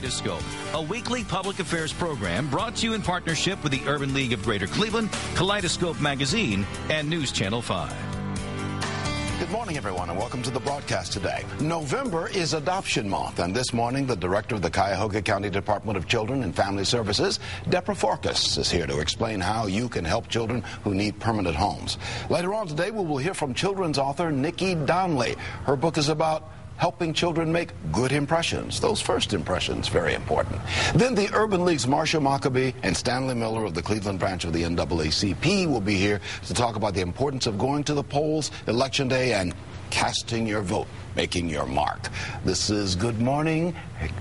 Kaleidoscope, a weekly public affairs program brought to you in partnership with the Urban League of Greater Cleveland, Kaleidoscope Magazine, and News Channel 5. Good morning, everyone, and welcome to the broadcast today. November is Adoption Month, and this morning, the director of the Cuyahoga County Department of Children and Family Services, Deborah Forkas, is here to explain how you can help children who need permanent homes. Later on today, we will hear from children's author Nikki Donnelly. Her book is about helping children make good impressions. Those first impressions, very important. Then the Urban League's Marsha Maccabee and Stanley Miller of the Cleveland branch of the NAACP will be here to talk about the importance of going to the polls Election Day and casting your vote, making your mark. This is Good Morning.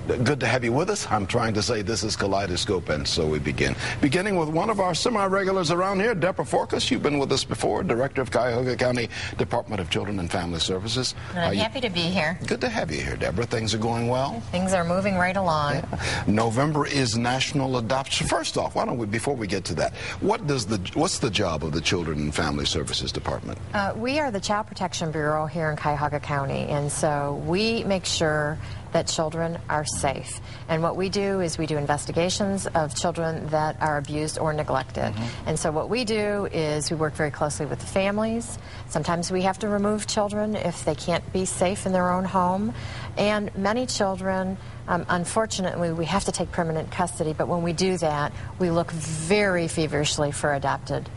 Good to have you with us. I'm trying to say this is Kaleidoscope, and so we begin. Beginning with one of our semi-regulars around here, Deborah Forkas. You've been with us before, Director of Cuyahoga County Department of Children and Family Services. I'm happy to be here. Good to have you here, Deborah. Things are going well? Things are moving right along. Yeah. November is National Adoption. First off, why don't we, before we get to that, what's the job of the Children and Family Services Department? We are the Child Protection Bureau here in Cuyahoga County, and so we make sure that children are safe. And what we do is we do investigations of children that are abused or neglected. And so what we do is we work very closely with the families. Sometimes we have to remove children if they can't be safe in their own home. And many children, unfortunately, we have to take permanent custody, but when we do that, we look very feverishly for adopted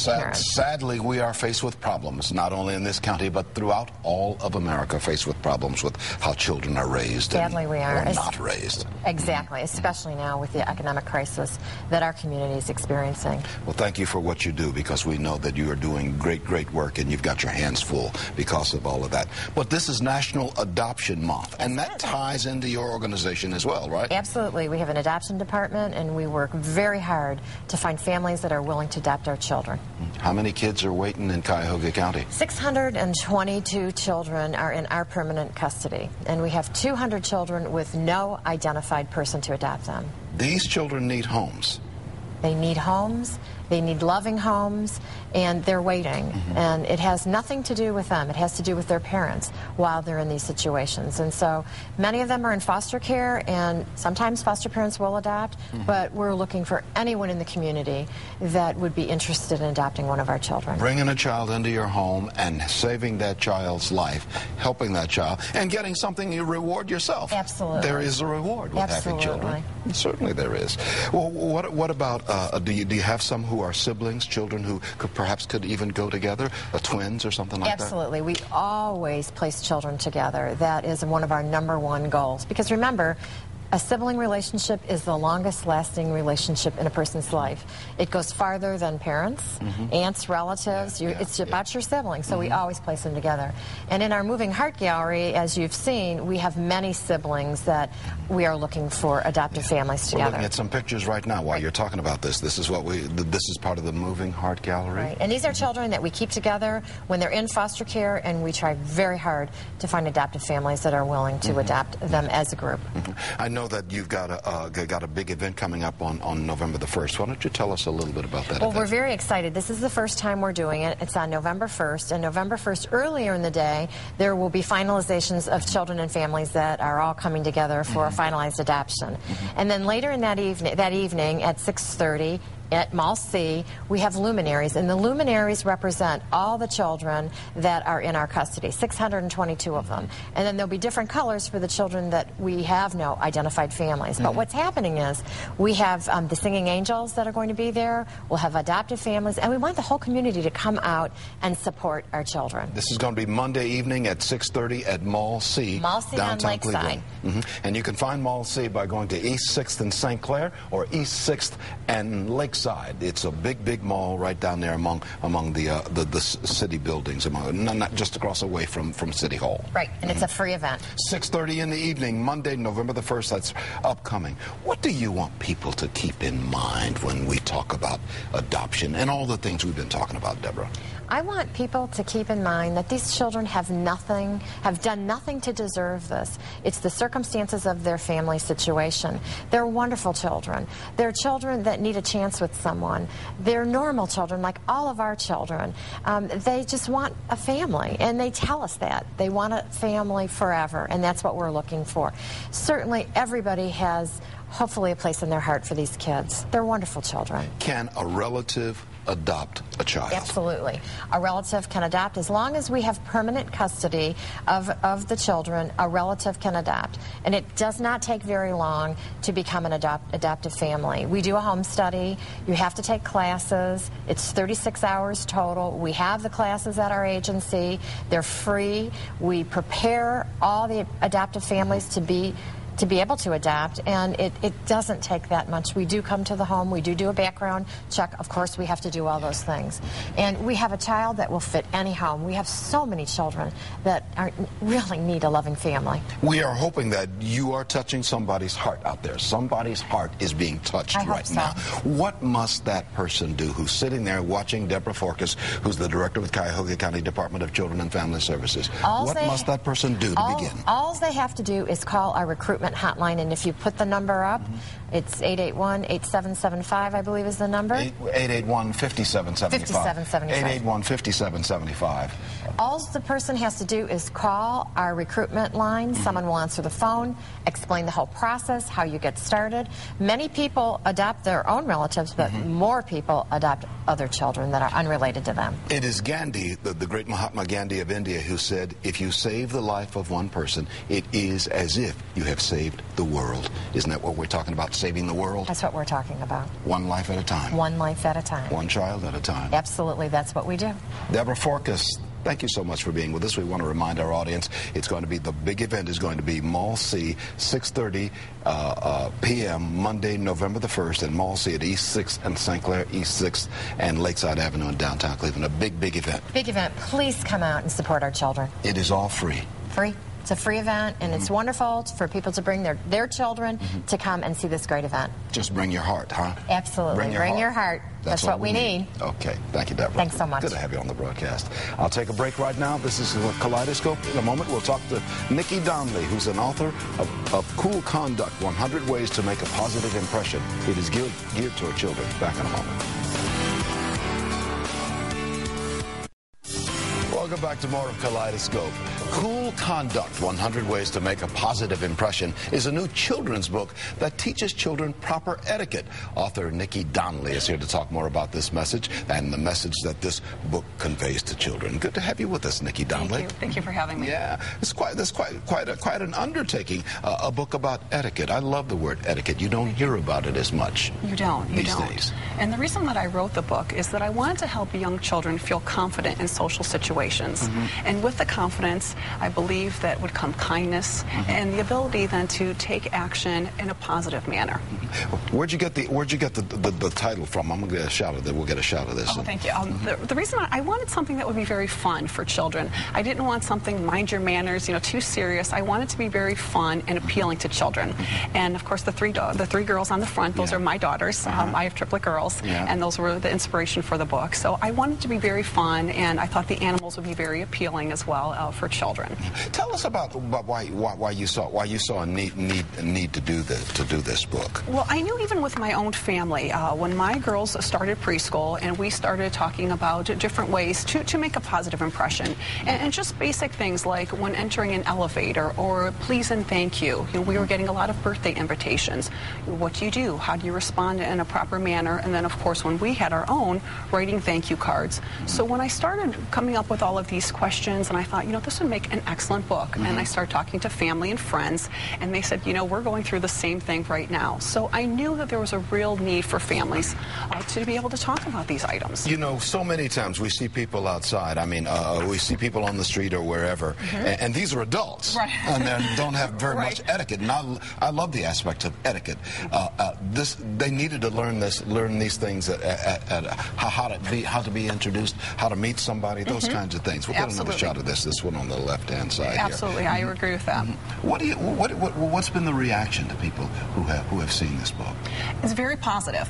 parents. Sadly, we are faced with problems, not only in this county, but throughout all of America, faced with problems with how children are raised. Sadly, we are. Or not raised. Exactly, especially now with the economic crisis that our community is experiencing. Well, thank you for what you do, because we know that you are doing great, great work, and you've got your hands full because of all of that. But this is National Adoption Month, and that ties into your organization as well, right? Absolutely. We have an adoption department, and we work very hard to find families that are willing to adopt our children. How many kids are waiting in Cuyahoga County? 622 children are in our permanent custody, and we have 200 children with no identified person to adopt them. These children need homes. They need homes, they need loving homes, and they're waiting. And it has nothing to do with them. It has to do with their parents while they're in these situations. And so many of them are in foster care, and sometimes foster parents will adopt, but we're looking for anyone in the community that would be interested in adopting one of our children. Bringing a child into your home and saving that child's life, helping that child, and getting something you reward yourself. Absolutely. There is a reward with having children. Certainly there is. Well, what about, do you have some who are siblings, children who perhaps could even go together, twins or something like that? Absolutely. We always place children together. That is one of our #1 goals. Because remember, a sibling relationship is the longest lasting relationship in a person's life. It goes farther than parents, aunts, relatives. It's about your siblings, so we always place them together. And in our Moving Heart Gallery, as you've seen, we have many siblings that we are looking for adoptive families together. We're looking at some pictures right now while you're talking about this. This is this is part of the Moving Heart Gallery. Right. And these are children that we keep together when they're in foster care, and we try very hard to find adoptive families that are willing to adopt them as a group. I know that you've got a big event coming up on November the 1st. Why don't you tell us a little bit about that event? We're very excited. This is the first time we're doing it. It's on November 1st. And November 1st, earlier in the day, there will be finalizations of children and families that are all coming together for a finalized adoption. And then later in that evening at 6:30, at Mall C, we have luminaries, and the luminaries represent all the children that are in our custody, 622 of them. And then there'll be different colors for the children that we have no identified families. But what's happening is we have the Singing Angels that are going to be there, we'll have adoptive families, and we want the whole community to come out and support our children. This is going to be Monday evening at 6:30 at Mall C, downtown on Lakeside. Cleveland. And you can find Mall C by going to East 6th and St. Clair or East 6th and Lakeside. It's a big mall right down there among the city buildings, not just across the way from City Hall. Right, and it's a free event. 6:30 in the evening, Monday, November the 1st. That's upcoming. What do you want people to keep in mind when we talk about adoption and all the things we've been talking about, Deborah? I want people to keep in mind that these children have done nothing to deserve this. It's the circumstances of their family situation. They're wonderful children. They're children that need a chance with someone. They're normal children like all of our children. They just want a family, and they tell us that. They want a family forever, and that's what we're looking for. Certainly everybody has hopefully a place in their heart for these kids. They're wonderful children. Can a relative adopt a child? Absolutely. A relative can adopt. As long as we have permanent custody of the children, a relative can adopt. And it does not take very long to become an adoptive family. We do a home study. You have to take classes. It's 36 hours total. We have the classes at our agency. They're free. We prepare all the adoptive families to be able to adopt, and it doesn't take that much. We do come to the home. We do a background check. Of course, we have to do all those things. And we have a child that will fit any home. We have so many children that really need a loving family. We are hoping that you are touching somebody's heart out there. Somebody's heart is being touched right now. What must that person do who's sitting there watching Deborah Forkas, who's the director with Cuyahoga County Department of Children and Family Services? What must that person do to begin? All they have to do is call our recruitment hotline, and if you put the number up, it's 881-8775, I believe is the number. 881-5775. 5775. 881-5775. All the person has to do is call our recruitment line. Someone will answer the phone, explain the whole process, how you get started. Many people adopt their own relatives, but more people adopt other children that are unrelated to them. It is Gandhi, the great Mahatma Gandhi of India, who said, if you save the life of one person, it is as if you have saved the world. Isn't that what we're talking about, saving the world? That's what we're talking about. One life at a time. One life at a time. One child at a time. Absolutely, that's what we do. Deborah Forkas, thank you so much for being with us. We want to remind our audience it's going to be, the big event is going to be Mall C, 6:30 p.m. Monday, November the 1st, and Mall C at East 6th and St. Clair East 6th and Lakeside Avenue in downtown Cleveland. A big event. Big event. Please come out and support our children. It is all free. Free. It's a free event, and it's wonderful for people to bring their children to come and see this great event. Just bring your heart, huh? Absolutely. Bring your heart. That's what we need. Okay. Thank you, Deborah. Thanks so much. Good to have you on the broadcast. I'll take a break right now. This is Kaleidoscope. In a moment, we'll talk to Nikki Donnelly, who's an author of Cool Conduct, 100 Ways to Make a Positive Impression. It is geared toward children. Back in a moment. Welcome back to more of Kaleidoscope. Cool Conduct, 100 Ways to Make a Positive Impression is a new children's book that teaches children proper etiquette. Author Nikki Donnelly is here to talk more about this message and the message that this book conveys to children. Good to have you with us, Nikki Donnelly. Thank you. Thank you for having me. Yeah, it's quite an undertaking, a book about etiquette. I love the word etiquette. You don't hear about it as much. You don't. These days. And the reason that I wrote the book is that I wanted to help young children feel confident in social situations. And with the confidence, I believe that would come kindness and the ability then to take action in a positive manner. Where'd you get the title from? I'm gonna get a shout of that. We'll get a shout of this. Oh, thank you. The reason I wanted something that would be very fun for children. I didn't want something mind your manners, too serious. I wanted to be very fun and appealing to children. And of course, the three girls on the front, those are my daughters. I have triplet girls, and those were the inspiration for the book. So I wanted to be very fun, and I thought the animals would be very appealing as well for children. Tell us about why you saw a need to do this book. Well, I knew even with my own family, when my girls started preschool and we started talking about different ways to make a positive impression, and just basic things like when entering an elevator or please and thank you. We were getting a lot of birthday invitations. What do you do? How do you respond in a proper manner? And then, of course, when we had our own, writing thank you cards. So when I started coming up with all of these questions, and I thought, this would make an excellent book. And I started talking to family and friends, and they said, we're going through the same thing right now. So I knew that there was a real need for families to be able to talk about these items. So many times we see people outside. I mean, we see people on the street or wherever, and these are adults, and they don't have very much etiquette. And I love the aspect of etiquette. They needed to learn these things, how to be introduced, how to meet somebody, those kinds of things. minds. We'll get another shot of this one on the left-hand side Absolutely, here. I agree with that. What's been the reaction to people who have seen this book? It's very positive.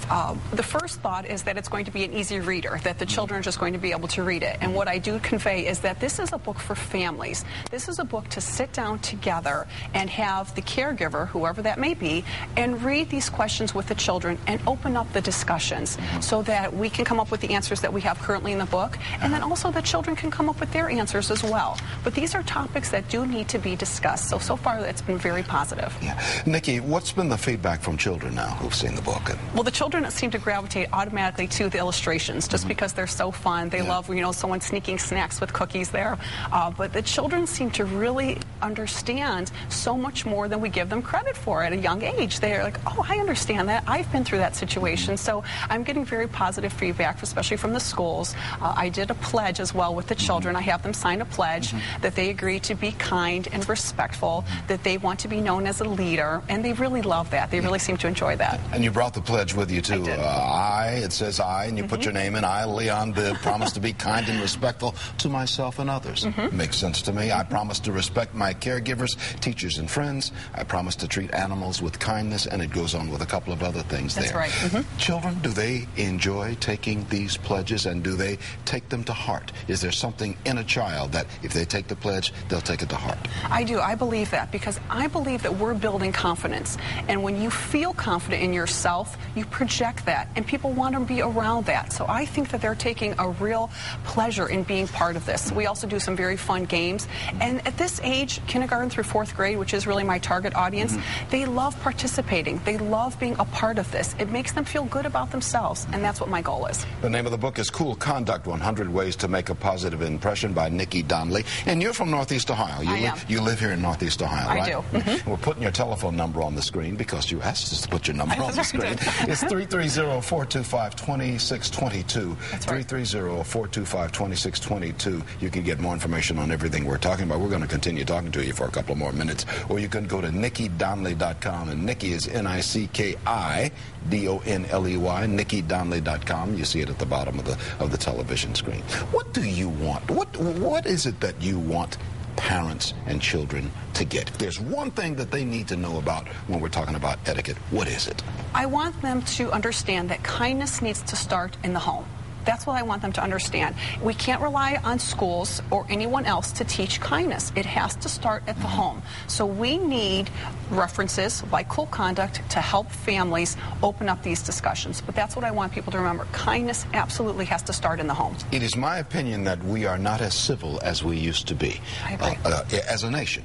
The first thought is that it's going to be an easy reader, that the children are just going to be able to read it. And what I do convey is that this is a book for families. This is a book to sit down together and have the caregiver, whoever that may be, and read these questions with the children and open up the discussions so that we can come up with the answers that we have currently in the book, and then also the children can come up with their answers as well. But these are topics that do need to be discussed. So far it's been very positive. Yeah. Nikki, what's been the feedback from children now who've seen the book? Well, the children seem to gravitate automatically to the illustrations just because they're so fun. They love, someone sneaking snacks with cookies there. But the children seem to really understand so much more than we give them credit for at a young age. They're like, oh, I understand that. I've been through that situation. So I'm getting very positive feedback, especially from the schools. I did a pledge as well with the children. I have them sign a pledge that they agree to be kind and respectful, that they want to be known as a leader, and they really love that. They really seem to enjoy that. And you brought the pledge with you, too. It says I, and you put your name in. I, Leon Bibb, promise to be kind and respectful to myself and others. Makes sense to me. I promise to respect my caregivers, teachers, and friends. I promise to treat animals with kindness, and it goes on with a couple of other things there. That's right. Children, do they enjoy taking these pledges, and do they take them to heart? Is there something in a child that if they take the pledge, they'll take it to heart? I do. I believe that, because I believe that we're building confidence. And when you feel confident in yourself, you project that, and people want to be around that. So I think that they're taking a real pleasure in being part of this. We also do some very fun games. And at this age, kindergarten through 4th grade, which is really my target audience, they love participating. They love being a part of this. It makes them feel good about themselves, and that's what my goal is. The name of the book is Cool Conduct, 100 Ways to Make a Positive Impression by Nikki Donnelly. And you're from Northeast Ohio. You live here in Northeast Ohio, right? I do. We're putting your telephone number on the screen because you asked us to put your number on the screen. It's 330-425-2622. That's right. 330-425-2622. You can get more information on everything we're talking about. We're going to continue talking to you for a couple more minutes. Or you can go to NikkiDonnelly.com, and Nikki is NICKIDONLEY, NikkiDonnelly.com. You see it at the bottom of the television screen. What do you want? What is it that you want parents and children to get? If there's one thing that they need to know about when we're talking about etiquette, what is it? I want them to understand that kindness needs to start in the home. That's what I want them to understand. We can't rely on schools or anyone else to teach kindness. It has to start at the home. So we need references like Cool Conduct to help families open up these discussions. But that's what I want people to remember. Kindness absolutely has to start in the home. It is my opinion that we are not as civil as we used to be as a nation.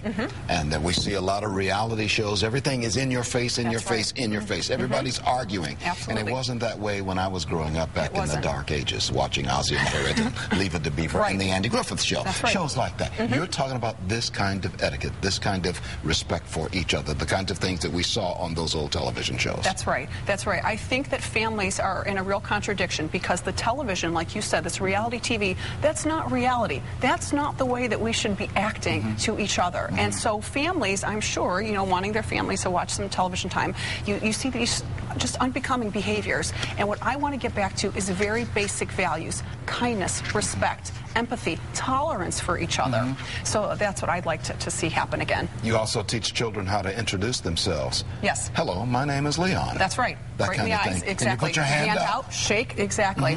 And that we see a lot of reality shows. Everything is in your face, in your face, in your face. Everybody's arguing. Absolutely. And it wasn't that way when I was growing up back in the dark ages, watching Ozzie and Harriet and Leave It to Beaver and the Andy Griffith Show. Shows like that. You're talking about this kind of etiquette, this kind of respect for each other, the kinds of things that we saw on those old television shows. That's right. That's right. I think that families are in a real contradiction because the television, like you said, this reality TV, that's not reality. That's not the way that we should be acting to each other. And so families, I'm sure, wanting their families to watch some television time, you see these just unbecoming behaviors. And what I want to get back to is very basic values: kindness, respect, empathy, tolerance for each other. So that's what I'd like to see happen again. You also teach children how to introduce themselves. Yes. Hello, my name is Leon. That's right. That right kind in the of eyes. thing. Exactly. Can you put your hand out, shake. Exactly.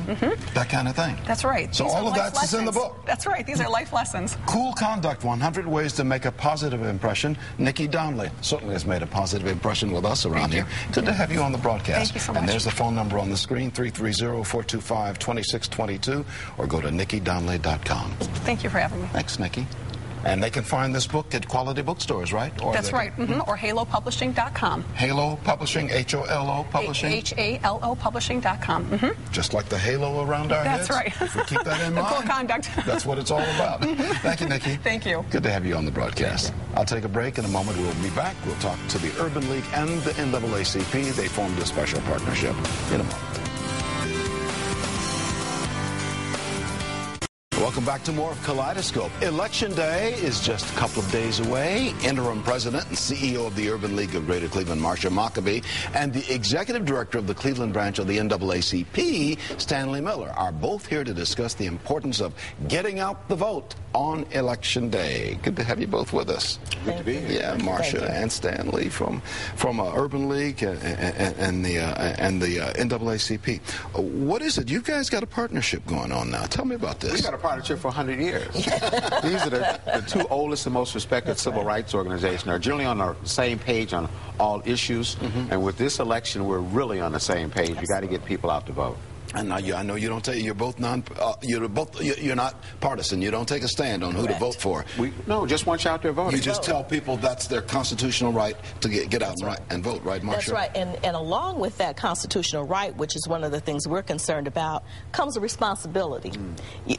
That kind of thing. That's right. So These all are of life that's in the lessons. book. That's right. These are life lessons. Cool Conduct, 100 Ways to Make a Positive Impression. Nikki Donnelly certainly has made a positive impression with us around here. Good to have you on the broadcast. Thank you so much. And there's the phone number on the screen, 330-425-2622, or go to NikkiDonnelly.com. Thank you for having me. Thanks, Nikki. And they can find this book at quality bookstores, right? Or that's right. Or HaloPublishing.com. Halo Publishing, H-O-L-O Publishing? H-A-L-O Publishing.com. Just like the halo around our heads? That's right. If we keep that in mind. Cool Conduct. That's what it's all about. Thank you, Nikki. Thank you. Good to have you on the broadcast. I'll take a break. In a moment, we'll be back. We'll talk to the Urban League and the NAACP. They formed a special partnership. In a moment. Welcome back to more of Kaleidoscope. Election Day is just a couple of days away. Interim President and CEO of the Urban League of Greater Cleveland, Marcia Maccabee, and the Executive Director of the Cleveland branch of the NAACP, Stanley Miller, are both here to discuss the importance of getting out the vote on Election Day. Good to have you both with us. Good to be here. Yeah, Marcia and Stanley from Urban League and the NAACP. What is it? You guys got a partnership going on now. Tell me about this. We've got a partnership for 100 years. These are the two oldest and most respected civil rights organizations. They're generally on the same page on all issues, and with this election, we're really on the same page. You got to get people out to vote. And now I know you don't take. You're both you're not partisan. You don't take a stand on who to vote for. No, just want you out there voting. You just tell people that's their constitutional right to get out and vote, right, Marcia? That's right. And along with that constitutional right, which is one of the things we're concerned about, comes a responsibility.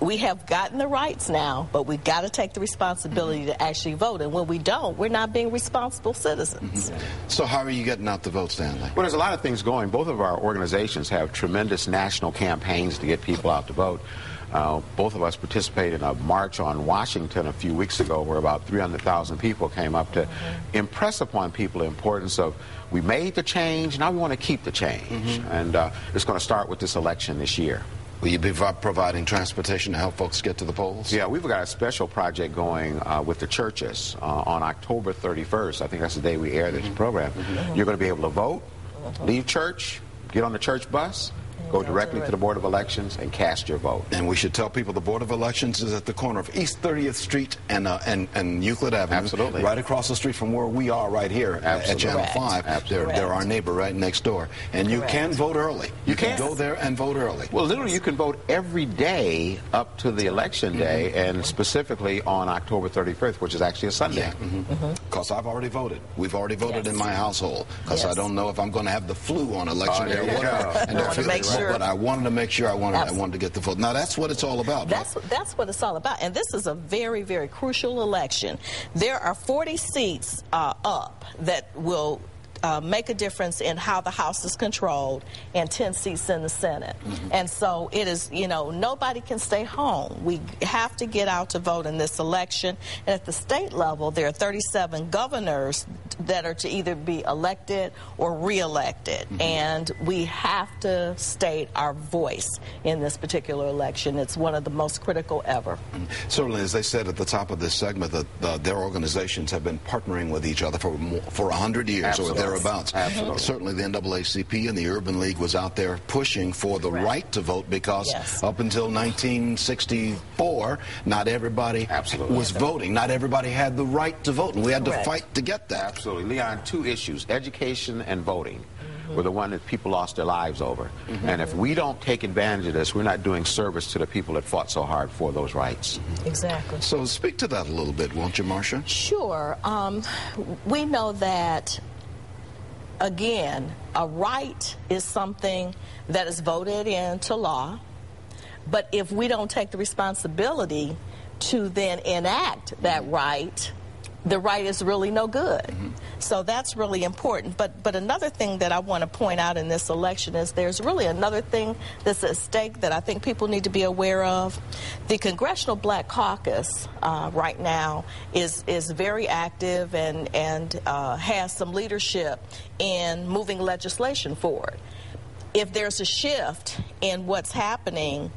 We have gotten the rights now, but we've got to take the responsibility to actually vote. And when we don't, we're not being responsible citizens. So how are you getting out the vote, Stanley? Well, there's a lot of things going. Both of our organizations have tremendous national campaigns to get people out to vote. Both of us participated in a march on Washington a few weeks ago where about 300,000 people came up to impress upon people the importance of we made the change, now we want to keep the change. And it's going to start with this election this year. Will you be providing transportation to help folks get to the polls? Yeah, we've got a special project going with the churches on October 31st. I think that's the day we air this program. You're going to be able to vote, leave church, get on the church bus, go directly to the Board of Elections and cast your vote. And we should tell people the Board of Elections is at the corner of East 30th Street and Euclid Avenue. Absolutely. Right across the street from where we are right here at Channel 5. They're our neighbor right next door. And you can vote early. You can go there and vote early. Well, literally you can vote every day up to the election day, and specifically on October 31st, which is actually a Sunday. Because I've already voted. We've already voted in my household. Because I don't know if I'm going to have the flu on election day or whatever. And don't feel but I wanted to make sure I wanted to get the vote. Now that's what it's all about. That's what it's all about. And this is a very, very crucial election. There are 40 seats up that will make a difference in how the House is controlled, and 10 seats in the Senate. And so it is, nobody can stay home. We have to get out to vote in this election. And at the state level, there are 37 governors that are to either be elected or re-elected. And we have to state our voice in this particular election. It's one of the most critical ever. Certainly, as they said at the top of this segment, that their organizations have been partnering with each other for 100 years or thereabouts. Certainly, the NAACP and the Urban League was out there pushing for the right to vote because up until 1964, not everybody was voting. Not everybody had the right to vote, and we had to fight to get that. Absolutely. Leon, two issues, education and voting, were the one that people lost their lives over. And if we don't take advantage of this, we're not doing service to the people that fought so hard for those rights. Exactly. So speak to that a little bit, won't you, Marcia? Sure. We know that, again, a right is something that is voted into law, but if we don't take the responsibility to then enact that right, the right is really no good. So that's really important. But another thing that I want to point out in this election is there's really another thing that's at stake that I think people need to be aware of. The Congressional Black Caucus right now is very active and has some leadership in moving legislation forward. If there's a shift in what's happening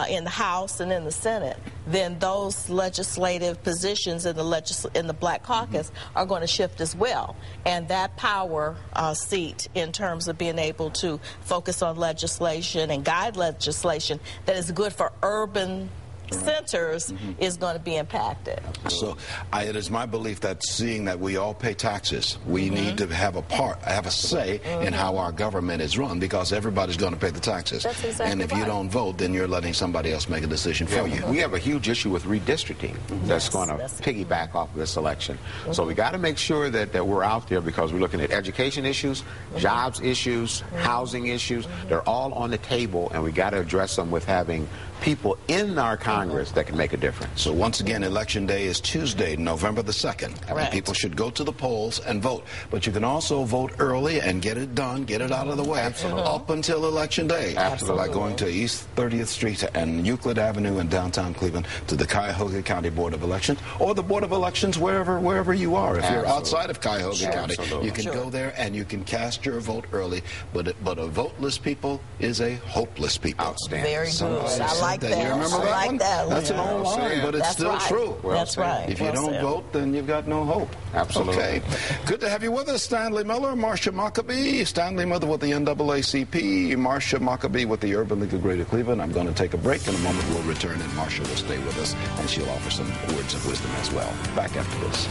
in the House and in the Senate, then those legislative positions in the Black Caucus are going to shift as well. And that power seat in terms of being able to focus on legislation and guide legislation that is good for urban centers is going to be impacted. So it is my belief that seeing that we all pay taxes, we need to have a say in how our government is run, because everybody's going to pay the taxes. That's exactly and if you don't vote, then you're letting somebody else make a decision for you. We have a huge issue with redistricting that's going to piggyback off of this election. So we got to make sure that we're out there, because we're looking at education issues, jobs issues, housing issues. They're all on the table, and we got to address them with having people in our Congress that can make a difference. So once again, Election Day is Tuesday, November the 2nd. And people should go to the polls and vote. But you can also vote early and get it done, get it out of the way up until Election Day. By going to East 30th Street and Euclid Avenue in downtown Cleveland to the Cuyahoga County Board of Elections, or the Board of Elections wherever you are. If you're outside of Cuyahoga County, you can go there and you can cast your vote early. But a voteless people is a hopeless people. Outstanding. Very good. I like that. You remember that I one? like that. That's an old line, but it's still true. That's right. If you don't vote, then you've got no hope. Absolutely. Okay. Good to have you with us, Stanley Miller, Marcia Maccabee. Stanley Miller with the NAACP, Marcia Maccabee with the Urban League of Greater Cleveland. I'm going to take a break. In a moment, we'll return, and Marcia will stay with us, and she'll offer some words of wisdom as well. Back after this.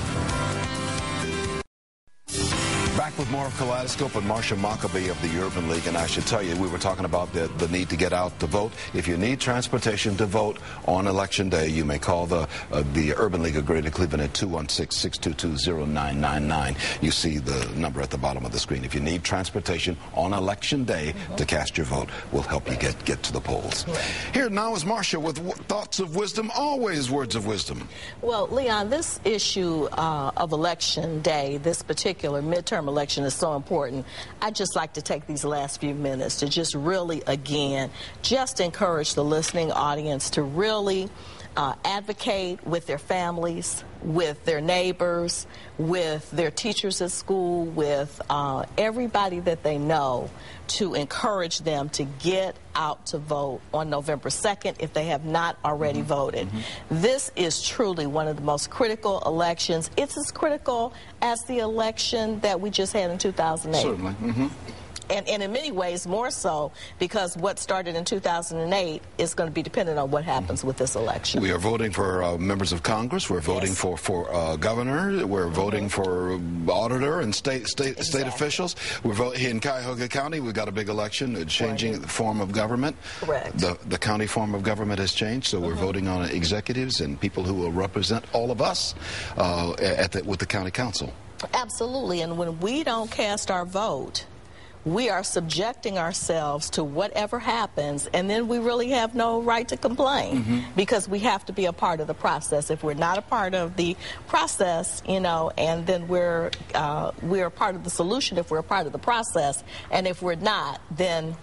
Back with more of Kaleidoscope and Marcia Maccabee of the Urban League. And I should tell you, we were talking about the need to get out to vote. If you need transportation to vote on Election Day, you may call the Urban League of Greater Cleveland at 216-622-0999. You see the number at the bottom of the screen. If you need transportation on Election Day to cast your vote, we'll help you get to the polls. Here now is Marcia with thoughts of wisdom, always words of wisdom. Well, Leon, this issue of Election Day, this particular midterm election is so important. I'd just like to take these last few minutes to just really, again, just encourage the listening audience to really advocate with their families, with their neighbors, with their teachers at school, with everybody that they know, to encourage them to get out to vote on November 2nd if they have not already voted. This is truly one of the most critical elections. It's as critical as the election that we just had in 2008. Certainly. And in many ways more so, because what started in 2008 is going to be dependent on what happens with this election. We are voting for members of Congress. We're voting for governor. We're voting for auditor and state officials. We're voting in Cuyahoga County. We've got a big election changing the form of government. Correct. The county form of government has changed, so we're voting on executives and people who will represent all of us with the county council. Absolutely, and when we don't cast our vote, we are subjecting ourselves to whatever happens, and then we really have no right to complain because we have to be a part of the process. If we're not a part of the process, you know, and then we're part of the solution if we're a part of the process, and if we're not, then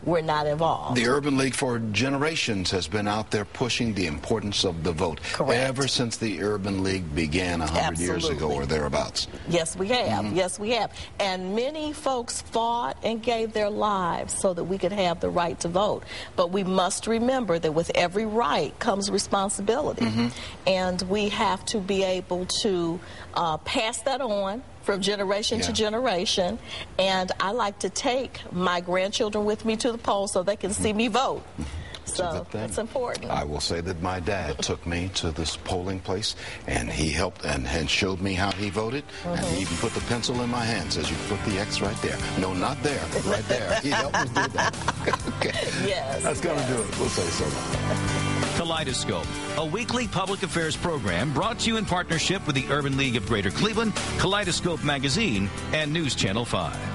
we're not involved. The Urban League for generations has been out there pushing the importance of the vote. Correct. Ever since the Urban League began 100 years ago or thereabouts. Yes, we have. Yes, we have. And many folks fought and gave their lives so that we could have the right to vote. But we must remember that with every right comes responsibility. And we have to be able to pass that on from generation to generation, and I like to take my grandchildren with me to the polls so they can see me vote. So that's important. I will say that my dad took me to this polling place, and he helped and showed me how he voted, and he even put the pencil in my hand, says you put the X right there. No, not there, right there. He helped me do that. Okay. Yes. That's going to do it. We'll say so. Kaleidoscope, a weekly public affairs program brought to you in partnership with the Urban League of Greater Cleveland, Kaleidoscope Magazine, and News Channel 5.